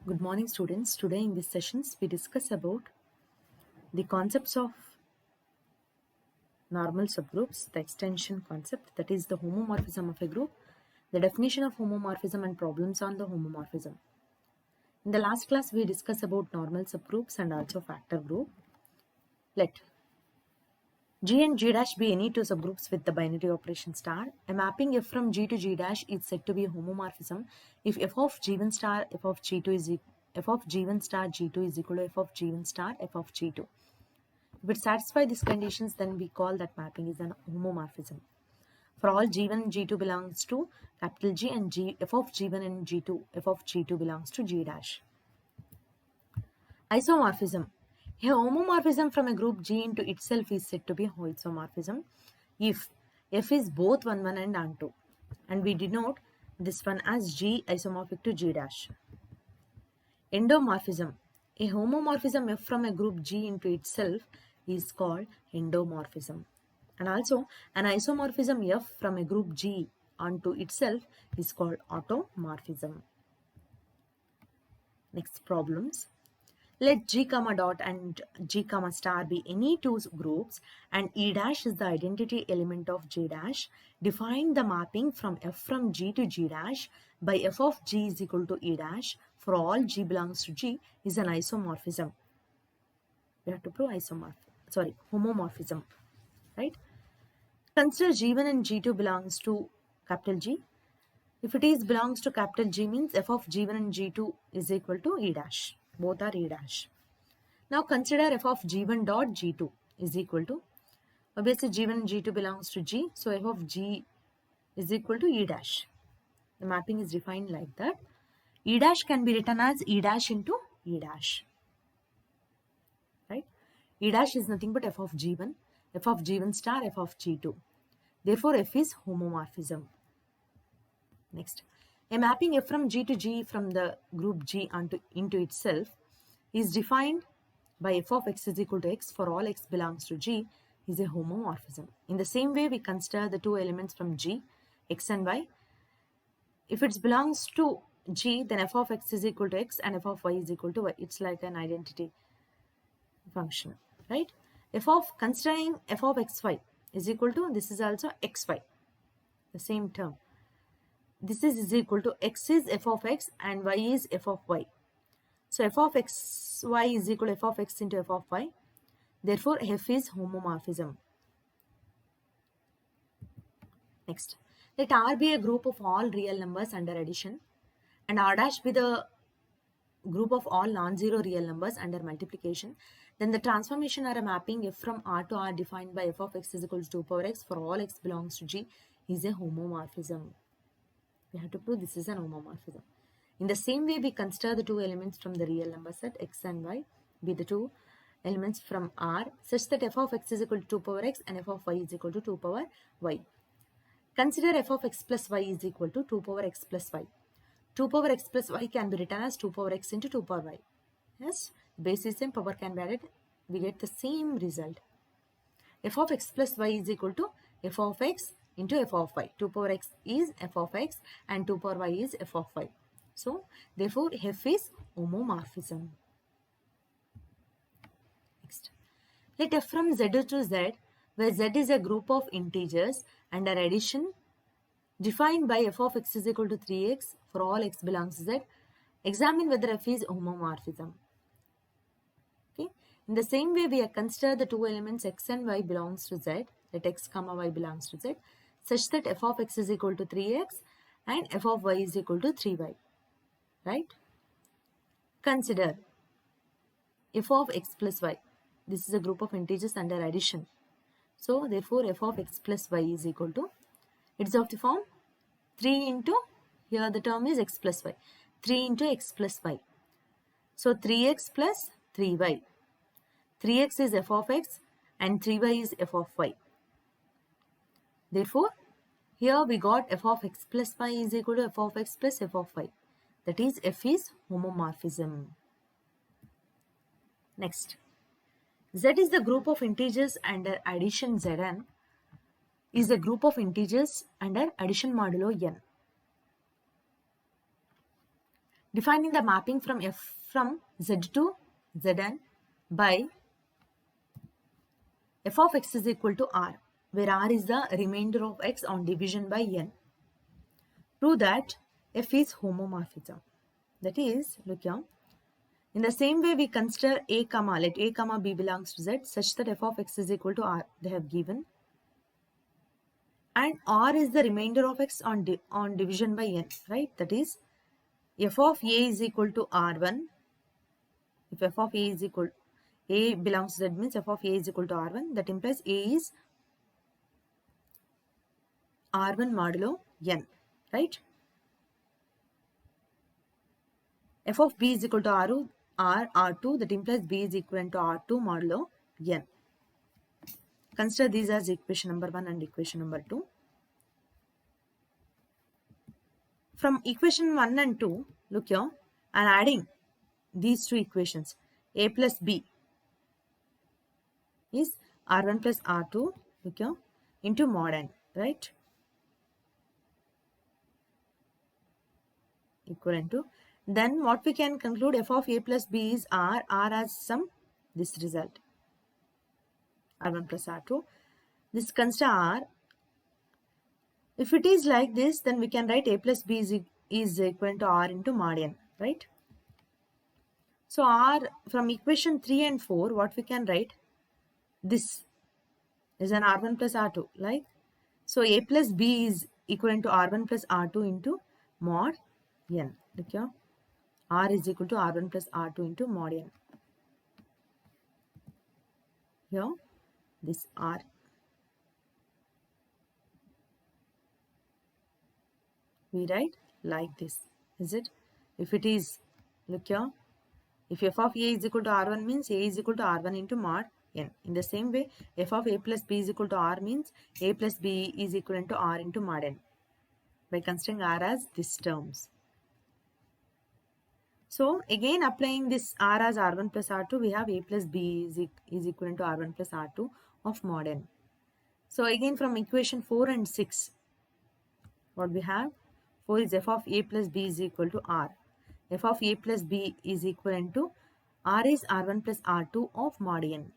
Good morning, students. Today in this sessions we discuss about the concepts of normal subgroups, the extension concept, that is the homomorphism of a group, the definition of homomorphism and problems on the homomorphism. In the last class we discussed about normal subgroups and also factor group. Let G and G dash be any two subgroups with the binary operation star. A mapping F from G to G dash is said to be a homomorphism if F of G1 star F of G2 is F of G1 star G2 is equal to F of G1 star F of G2. If it satisfies these conditions, then we call that mapping is an homomorphism. For all G1 and G2 belongs to capital G and F of G1 and G2, F of G2 belongs to G dash. Isomorphism. A homomorphism from a group G into itself is said to be isomorphism if F is both 1, 1 and 2. And we denote this one as G isomorphic to G dash. Endomorphism. A homomorphism F from a group G into itself is called endomorphism. And also an isomorphism F from a group G onto itself is called automorphism. Next problems. Let G comma dot and G comma star be any two groups and E dash is the identity element of G dash. Define the mapping from F from G to G dash by F of G is equal to E dash for all G belongs to G is an isomorphism. We have to prove homomorphism, right? Consider G1 and G2 belongs to capital G. If it is belongs to capital G means F of G1 and G2 is equal to E dash. Both are E dash. Now consider F of G1 dot G2 is equal to, obviously G1 and G2 belongs to G, so F of G is equal to E dash. The mapping is defined like that. E dash can be written as E dash into E dash. Right? E dash is nothing but F of G1 star, F of G2. Therefore, F is homomorphism. Next, a mapping F from G to G from the group G into itself is defined by F of X is equal to X for all X belongs to G is a homomorphism. In the same way, we consider the two elements from G, X and Y. If it belongs to G, then F of X is equal to X and F of Y is equal to Y. It's like an identity function, right? Considering F of XY is equal to, this is also XY, the same term. This is equal to X is F of X and Y is F of Y. So F of XY is equal to F of X into F of Y. Therefore, F is homomorphism. Next, let R be a group of all real numbers under addition and R dash be the group of all non-zero real numbers under multiplication. Then the transformation or a mapping F from R to R defined by F of X is equal to 2 power X for all X belongs to G is a homomorphism. We have to prove this is an homomorphism. In the same way, we consider the two elements from the real number set X and Y be the two elements from R such that F of X is equal to 2 power X and F of Y is equal to 2 power Y. Consider F of X plus Y is equal to 2 power X plus Y. 2 power X plus Y can be written as 2 power X into 2 power Y. Yes, base is same, power can be added. We get the same result. F of X plus Y is equal to F of X into F of Y. 2 power X is F of X and 2 power Y is F of Y. So, therefore, F is homomorphism. Next, let F from Z to Z, where Z is a group of integers under addition defined by F of X is equal to 3x for all X belongs to Z. Examine whether F is homomorphism. Okay. In the same way, we consider the two elements X and Y belongs to Z, let X comma Y belongs to Z, such that F of X is equal to 3x and F of Y is equal to 3y. Right? Consider F of X plus Y. This is a group of integers under addition. So, therefore, F of X plus Y is equal to, it's of the form 3 into, here the term is X plus Y. 3 into X plus Y. So, 3x plus 3y. 3x is F of X and 3y is F of Y. Therefore, here we got F of X plus Y is equal to F of X plus F of Y. That is, F is homomorphism. Next, Z is the group of integers under addition Zn is a group of integers under addition modulo n. Defining the mapping from f from z to zn by f of x is equal to r, where r is the remainder of x on division by n. Prove that f is homomorphism. That is, look here. In the same way, we consider a comma, let a comma b belongs to z such that f of x is equal to r. They have given. And r is the remainder of x on division by n, right? That is, f of a is equal to r1. If f of a is equal, a belongs to z means f of a is equal to r1. That implies a is r1 modulo n, right? F of b is equal to r2. That implies b is equivalent to r2 modulo n. Consider these as equation number 1 and equation number 2. From equation 1 and 2, look here, I'm adding these two equations. A plus b is r1 plus r2, look here, into mod n, right? Equivalent to. Then what we can conclude, f of a plus b is r has some, this result, r1 plus r2. This consider r. If it is like this, then we can write a plus b is equivalent to r into mod n, right? So r, from equation 3 and 4, what we can write, this is an r1 plus r2, like, so a plus b is equivalent to r1 plus r2 into mod n. Look here, r is equal to r1 plus r2 into mod n. Here, this r. We write like this, is it? If it is, look here, if f of a is equal to r1 means a is equal to r1 into mod n. In the same way, f of a plus b is equal to r means a plus b is equivalent to r into mod n, by considering r as these terms. So again, applying this r as r1 plus r2, we have a plus b is equivalent to r1 plus r2 of mod n. So again, from equation 4 and 6, what we have, 4 is f of a plus b is equal to r. F of a plus b is equivalent to r is r1 plus r2 of mod n.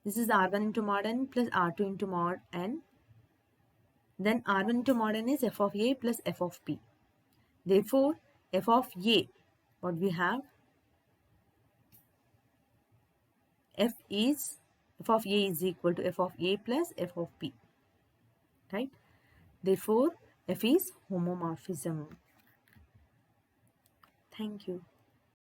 This is r1 into mod n plus r2 into mod n. Then r1 into mod n is f of a plus f of b. Therefore, f of a, what we have, f of a is equal to f of a plus f of b, right? Therefore, f is homomorphism. Thank you.